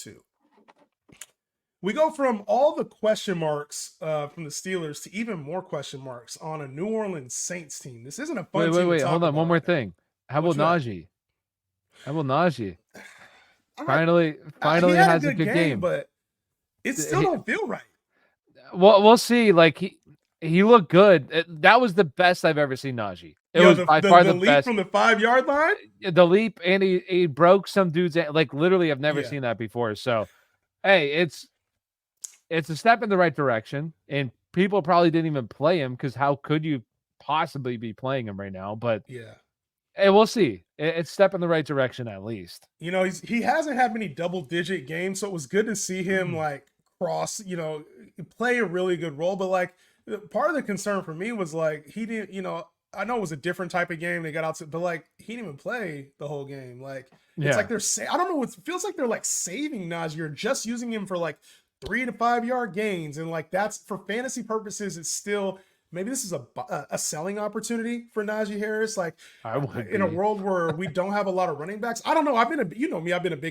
2. We go from all the question marks from the Steelers to even more question marks on a New Orleans Saints team. This isn't a fun team to talk Hold on. about One more right now. thing. How about Najee? Right. Finally he had has a good game. But it still don't feel right. Well, we'll see. Like he looked good. That was the best I've ever seen Najee. It was by far the leap best from the 5-yard line. The leap, and he broke some dude's, like, literally. I've never seen that before. So, hey, it's a step in the right direction, and people probably didn't even play him because how could you possibly be playing him right now? But hey, we'll see. It's a step in the right direction at least. You know, he hasn't had many double-digit games, so it was good to see him like cross, play a really good role. But like part of the concern for me was like he didn't, I know it was a different type of game they got out to, but like he didn't even play the whole game. Like it's like I don't know, it feels like they're like saving Najee or just using him for like 3 to 5 yard gains, and like that's for fantasy purposes. It's still maybe this is a selling opportunity for Najee Harris. Like in a world where we don't have a lot of running backs. I don't know. I've been a big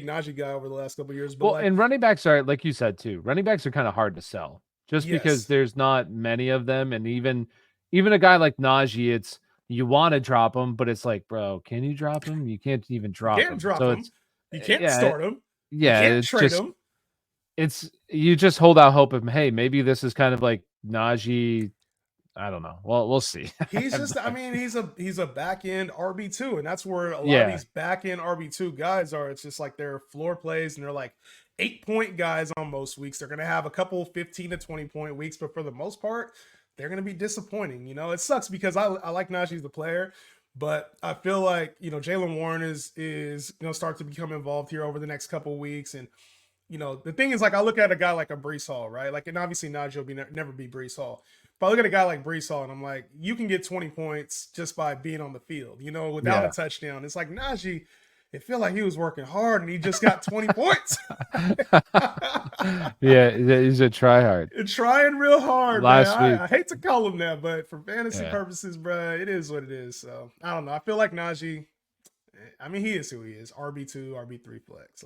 Najee guy over the last couple of years. But and running backs are, like you said too, running backs are kind of hard to sell just because there's not many of them, and even a guy like Najee, it's you want to drop him, but it's like, bro, can you drop him? You can't even drop him. You can't start him. Yeah, you can't trade him. It's you just hold out hope of, hey, maybe this is kind of like Najee. I don't know. Well, we'll see. He's just, he's a back end RB2, and that's where a lot of these back end RB2 guys are. It's just like they're floor plays, and they're like 8-point guys on most weeks. They're going to have a couple 15 to 20-point weeks, but for the most part, they're going to be disappointing. It sucks because I like Najee as the player, but I feel like, Jaylen Warren is going to start to become involved here over the next couple of weeks. And, the thing is, like, I look at a guy like a Breece Hall, right? Like, and obviously Najee will never be Breece Hall. But I look at a guy like Breece Hall, and I'm like, you can get 20 points just by being on the field, without a touchdown. It's like Najee, it felt like he was working hard, and he just got 20 points. Yeah, he's a tryhard. Trying real hard, last man. week. I hate to call him that, but for fantasy purposes, bro, it is what it is. So, I don't know. I feel like Najee, he is who he is. RB2, RB3 flex.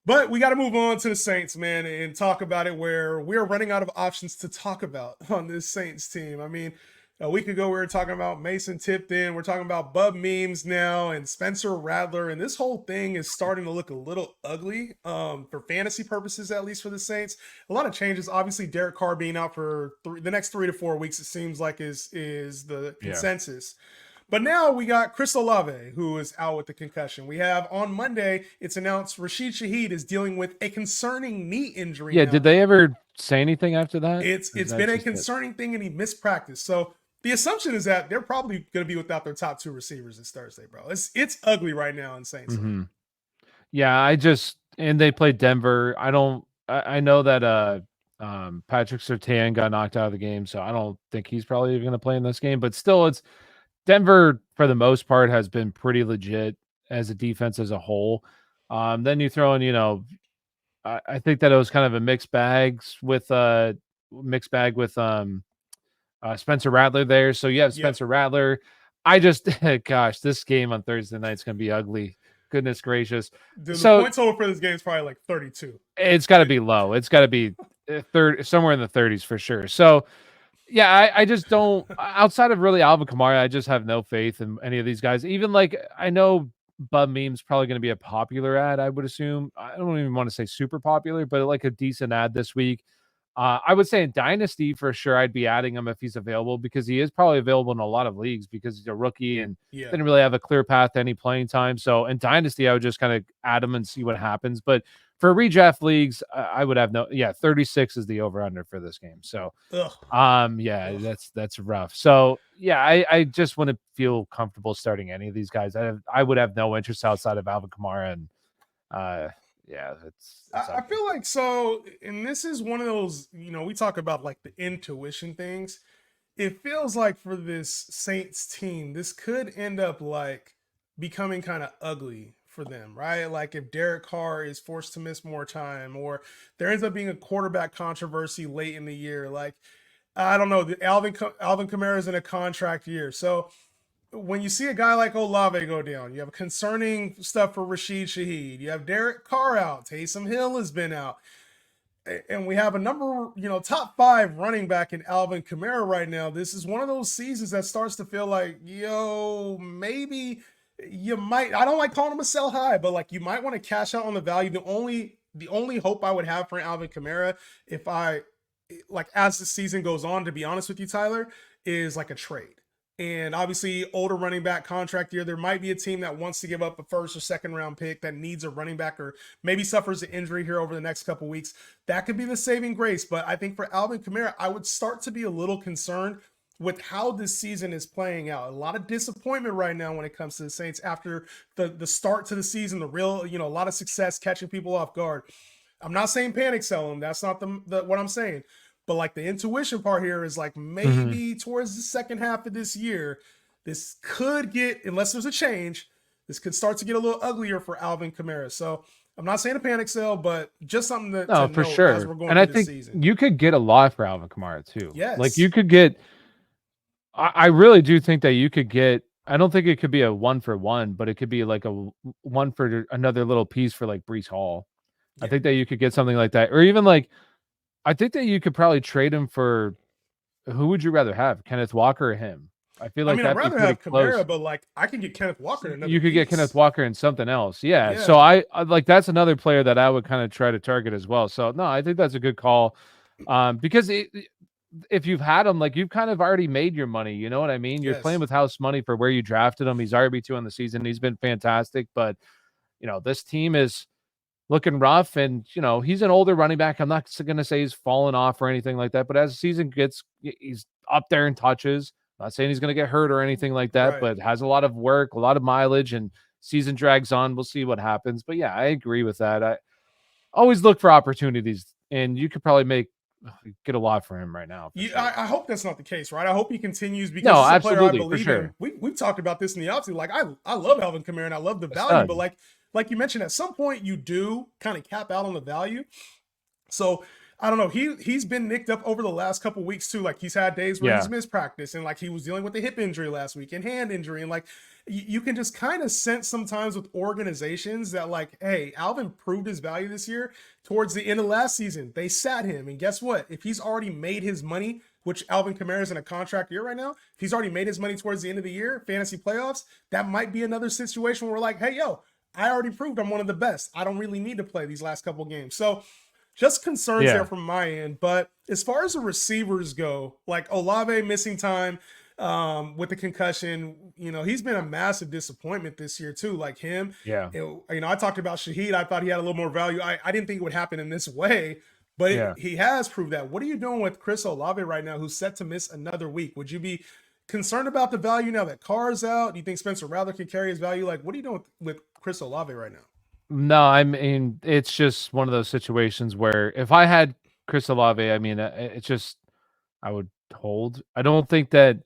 But we got to move on to the Saints, man, and talk about it, where we're running out of options to talk about on this Saints team. A week ago, we were talking about Mason Tipton. We're talking about Bub Means now and Spencer Rattler. And this whole thing is starting to look a little ugly for fantasy purposes, at least for the Saints. A lot of changes. Obviously, Derek Carr being out for the next 3 to 4 weeks, it seems like is the consensus. But now we got Chris Olave, who is out with the concussion. We have on Monday, it's announced Rashid Shaheed is dealing with a concerning knee injury. Yeah, did they ever say anything after that? It's been a concerning thing, and he missed practice. So the assumption is that they're probably going to be without their top 2 receivers this Thursday, bro. It's ugly right now in Saints. Mm-hmm. Yeah, and they played Denver. I know that Patrick Surtain got knocked out of the game, so I don't think he's probably going to play in this game. But still, it's Denver, for the most part, has been pretty legit as a defense as a whole. Then you throw in, I think that it was kind of a mixed bag with Spencer Rattler there. So you have Spencer Rattler. Gosh, this game on Thursday night is going to be ugly. Goodness gracious. The point total for this game is probably like 32. It's got to be low. It's got to be somewhere in the 30s for sure. So, yeah, I just don't, outside of really Alvin Kamara, I just have no faith in any of these guys. Even I know Bub Means probably going to be a popular ad, I would assume. I don't even want to say super popular, but like a decent ad this week. I would say in Dynasty, for sure, I'd be adding him if he's available, because he is probably available in a lot of leagues because he's a rookie and didn't really have a clear path to any playing time. So in Dynasty, I would just kind of add him and see what happens. But for redraft leagues, I would have 36 is the over-under for this game. So, that's rough. So, I just wouldn't feel comfortable starting any of these guys. I would have no interest outside of Alvin Kamara, and I feel like so, and this is one of those, we talk about like the intuition things. It feels like for this Saints team, this could end up like becoming kind of ugly for them, right? Like if Derek Carr is forced to miss more time, or there ends up being a quarterback controversy late in the year. Like, I don't know, Alvin Kamara is in a contract year. So when you see a guy like Olave go down, you have concerning stuff for Rashid Shaheed. You have Derek Carr out. Taysom Hill has been out. And we have a number, top 5 running back in Alvin Kamara right now. This is one of those seasons that starts to feel like, maybe you might, I don't like calling him a sell high, but like you might want to cash out on the value. The only hope I would have for Alvin Kamara, if I, like, as the season goes on, to be honest with you, Tyler, is like a trade. And obviously, older running back contract year, there might be a team that wants to give up a first or second round pick that needs a running back or maybe suffers an injury here over the next couple weeks. That could be the saving grace. But I think for Alvin Kamara, I would start to be a little concerned with how this season is playing out. A lot of disappointment right now when it comes to the Saints after the start to the season, the real, a lot of success catching people off guard. I'm not saying panic sell them. That's not what I'm saying. But like the intuition part here is like maybe towards the second half of this year, this could get, unless there's a change, this could start to get a little uglier for Alvin Kamara. So I'm not saying a panic sell, but just something to for note sure. as we're going and through I the think season. You could get a lot for Alvin Kamara too. Yes. Like you could get, I really do think that you could get, I don't think it could be a 1-for-1, but it could be like a 1 for another little piece for like Breece Hall. Yeah. I think that you could get something like that. Or even like, I think that you could probably trade him for, who would you rather have, Kenneth Walker or him? I feel like I'd rather have Kamara, but like I can get Kenneth Walker. You could get Kenneth Walker and something else. Yeah. So I like, that's another player that I would kind of try to target as well. So no, I think that's a good call. Because if you've had him, like you've kind of already made your money. You know what I mean? You're playing with house money for where you drafted him. He's RB2 on the season. He's been fantastic, but this team is looking rough, and he's an older running back. I'm not going to say he's fallen off or anything like that, but as the season gets, he's up there in touches. I'm not saying he's going to get hurt or anything like that, but has a lot of work, a lot of mileage, and season drags on. We'll see what happens. But yeah, I agree with that. I always look for opportunities, and you could probably get a lot for him right now. Yeah, sure. I hope that's not the case, right? I hope he continues, because he's a player I believe in. We've talked about this in the offseason. Like I love Alvin Kamara and I love the value, but like you mentioned, at some point you do kind of cap out on the value. So I don't know. He's been nicked up over the last couple of weeks too. Like he's had days where he's missed practice, and like he was dealing with a hip injury last week and hand injury, and like you can just kind of sense sometimes with organizations that like, hey, Alvin proved his value this year. Towards the end of last season, they sat him, and guess what? If he's already made his money, which Alvin Kamara is in a contract year right now, if he's already made his money towards the end of the year, fantasy playoffs, that might be another situation where we're like, hey, yo, I already proved I'm one of the best. I don't really need to play these last couple games. So just concerns there from my end. But as far as the receivers go, like Olave missing time with the concussion, he's been a massive disappointment this year too. Like him, I talked about Shaheed. I thought he had a little more value. I didn't think it would happen in this way, but he has proved that. What are you doing with Chris Olave right now, who's set to miss another week? Would you be concerned about the value now that Carr's out? Do you think Spencer Rattler can carry his value? Like, what are you doing with Chris Olave right now? No, I mean, it's just one of those situations where if I had Chris Olave, I mean, it's just, I would hold. I don't think that,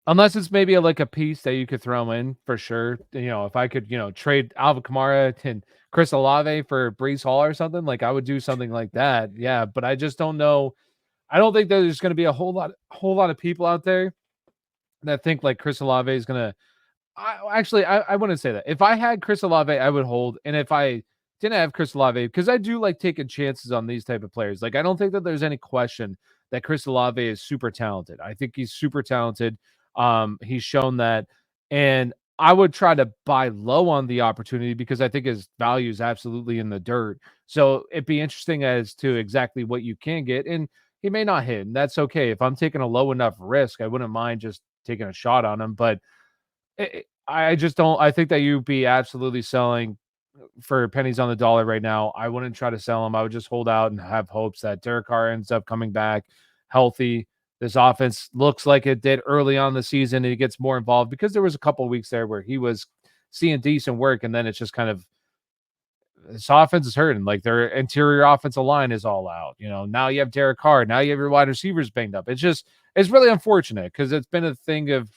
unless it's maybe like a piece that you could throw in for sure. If I could, trade Alvin Kamara and Chris Olave for Breece Hall or something, like I would do something like that. Yeah, but I just don't know. I don't think that there's going to be a whole lot of people out there that think like Chris Olave is going to. I wouldn't say that. If I had Chris Olave, I would hold. And if I didn't have Chris Olave, because I do like taking chances on these type of players. Like I don't think that there's any question that Chris Olave is super talented. I think he's super talented. He's shown that. And I would try to buy low on the opportunity because I think his value is absolutely in the dirt. So it'd be interesting as to exactly what you can get. And he may not hit, and that's okay. If I'm taking a low enough risk, I wouldn't mind just taking a shot on him. But I just don't. I think that you'd be absolutely selling for pennies on the dollar right now. I wouldn't try to sell him. I would just hold out and have hopes that Derek Carr ends up coming back healthy. This offense looks like it did early on the season, and he gets more involved because there was a couple of weeks there where he was seeing decent work, and then it's just kind of this offense is hurting. Like their interior offensive line is all out. Now you have Derek Carr. Now you have your wide receivers banged up. It's really unfortunate because it's been a thing of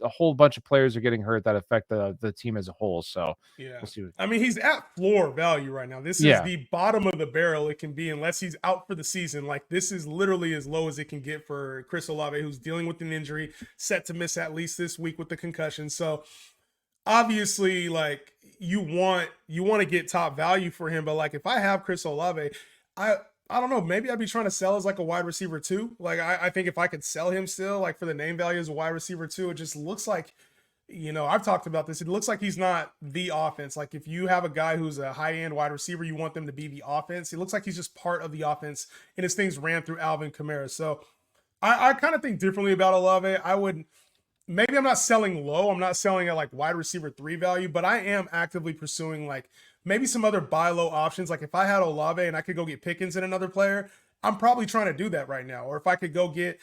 a whole bunch of players are getting hurt that affect the team as a whole. So yeah, we'll see. I mean, he's at floor value right now. This is the bottom of the barrel it can be unless he's out for the season. Like, this is literally as low as it can get for Chris Olave, who's dealing with an injury, set to miss at least this week with the concussion. So obviously, like, you want to get top value for him, but like, if I have Chris Olave, I don't know, maybe I'd be trying to sell as like a wide receiver too. Like, I think if I could sell him still, like, for the name value as a wide receiver too, it just looks like, I've talked about this. It looks like he's not the offense. Like, if you have a guy who's a high-end wide receiver, you want them to be the offense. It looks like he's just part of the offense, and his things ran through Alvin Kamara. So I kind of think differently about Olave. Maybe I'm not selling low. I'm not selling at like wide receiver 3 value, but I am actively pursuing like maybe some other buy low options. Like, if I had Olave and I could go get Pickens and another player, I'm probably trying to do that right now. Or if I could go get,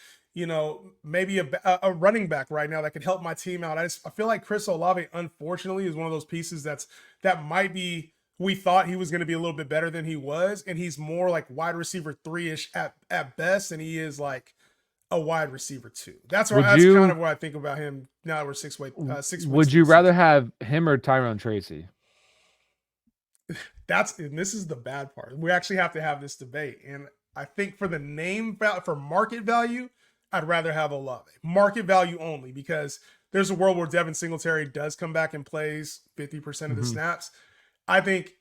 maybe a running back right now that could help my team out. I feel like Chris Olave, unfortunately, is one of those pieces that might be, we thought he was going to be a little bit better than he was. And he's more like wide receiver 3-ish at best. And he is like a wide receiver 2. That's kind of what I think about him now that we're 6 weeks. Would you rather have him or Tyron Tracy? And this is the bad part. We actually have to have this debate. And I think for for market value, I'd rather have Olave. Market value only, because there's a world where Devin Singletary does come back and plays 50% of the snaps. I think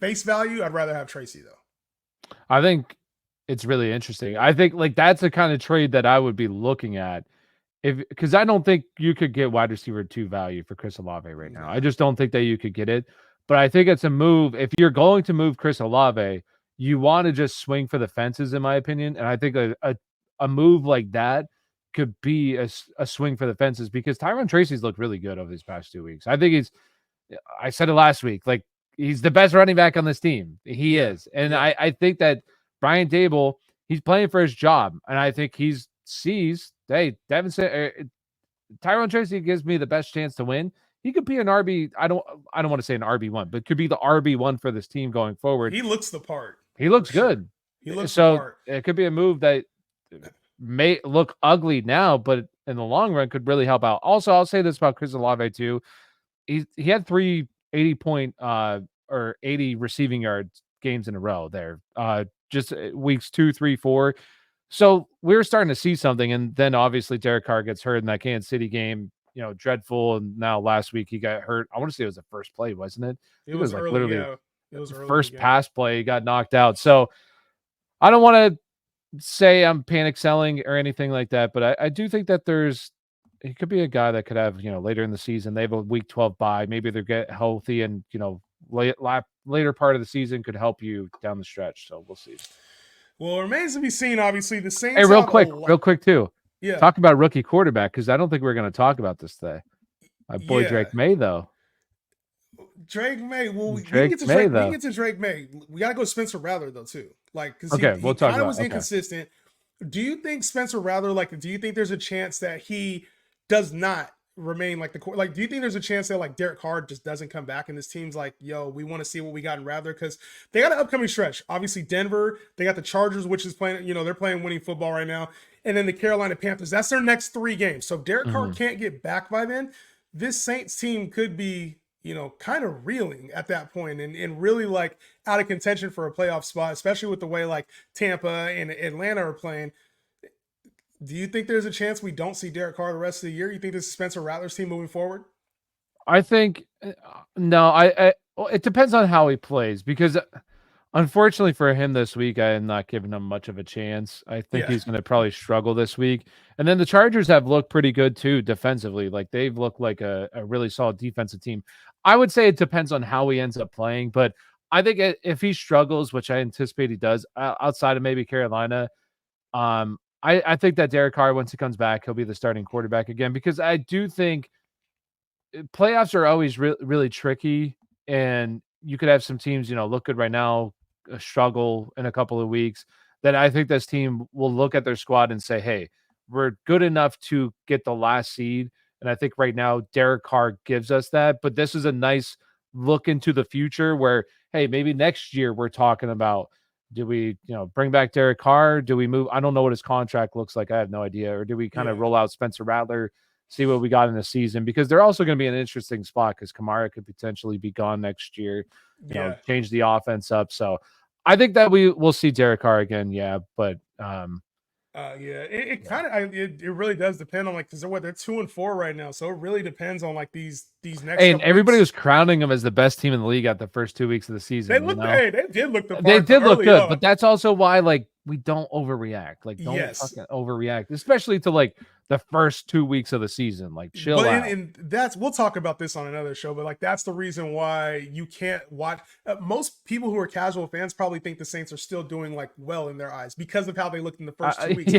face value, I'd rather have Tracy though. I think it's really interesting. I think like that's the kind of trade that I would be looking at, because I don't think you could get wide receiver 2 value for Chris Olave right now. I just don't think that you could get it. But I think it's a move. If you're going to move Chris Olave, you want to just swing for the fences, in my opinion. And I think a move like that could be a swing for the fences, because Tyron Tracy's looked really good over these past 2 weeks. I think I said it last week, like, he's the best running back on this team. He is. And I think that Brian Dable, he's playing for his job. And I think he sees, hey, Tyron Tracy gives me the best chance to win. He could be an RB. I don't want to say an RB1, but could be the RB1 for this team going forward. He looks the part. He looks good. He looks the part. It could be a move that may look ugly now, but in the long run could really help out. Also, I'll say this about Chris Olave too. He had 3 80-point or 80 receiving yards games in a row there. Just weeks 2, 3, 4. So we were starting to see something, and then obviously Derek Carr gets hurt in that Kansas City game. Dreadful. And now last week he got hurt. I want to say it was the first play, wasn't it? It was like early, literally it was the first pass play. He got knocked out. So I don't want to say I'm panic selling or anything like that, but I do think that he could be a guy that could have, later in the season, they have a week 12 bye. Maybe they get healthy and, later part of the season could help you down the stretch. So we'll see. Well, it remains to be seen, obviously. The Saints. Hey, real quick too. Yeah. Talk about rookie quarterback, because I don't think we're going to talk about this today. My boy Drake May, though. Drake May. Well, we can get to Drake May. We got to go Spencer Rattler, though, too. Like, because he kind of was inconsistent. Do you think Spencer Rattler, do you think there's a chance that he does not remain like do you think there's a chance that like Derek Carr just doesn't come back and this team's like, yo, we want to see what we got in Rattler? Because they got an upcoming stretch. Obviously, Denver, they got the Chargers, which is playing, they're playing winning football right now. And then the Carolina Panthers. That's their next 3 games. So if Derek Carr can't get back by then, this Saints team could be, kind of reeling at that point and really like out of contention for a playoff spot, especially with the way like Tampa and Atlanta are playing. Do you think there's a chance we don't see Derek Carr the rest of the year? You think this is Spencer Rattler's team moving forward? I think no. It depends on how he plays, because unfortunately for him this week, I am not giving him much of a chance. I think he's going to probably struggle this week. And then the Chargers have looked pretty good too defensively. Like, they've looked like a really solid defensive team. I would say it depends on how he ends up playing, but I think if he struggles, which I anticipate he does, outside of maybe Carolina, I think that Derek Carr, once he comes back, he'll be the starting quarterback again, because I do think playoffs are always really tricky, and you could have some teams, look good right now, struggle in a couple of weeks. Then I think this team will look at their squad and say, hey, we're good enough to get the last seed. And I think right now Derek Carr gives us that. But this is a nice look into the future where, hey, maybe next year we're talking about, do we, bring back Derek Carr? Do we move? I don't know what his contract looks like. I have no idea. Or do we kind of roll out Spencer Rattler, see what we got in the season, because they're also going to be an interesting spot because Kamara could potentially be gone next year, you know, change the offense up. So I think that we'll see Derek Carr again. Yeah. But, it kind of it really does depend on, like, because they're 2-4 right now, so it really depends on like these next. And everybody was crowning them as the best team in the league at the first 2 weeks of the season. They looked, they did look the part. They did look good, but that's also why, like, we don't overreact. Like, don't fucking overreact, especially to like the first 2 weeks of the season. Like, chill out. And that's, we'll talk about this on another show, but like that's the reason why you can't watch. Most people who are casual fans probably think the Saints are still doing like well in their eyes because of how they looked in the first 2 weeks.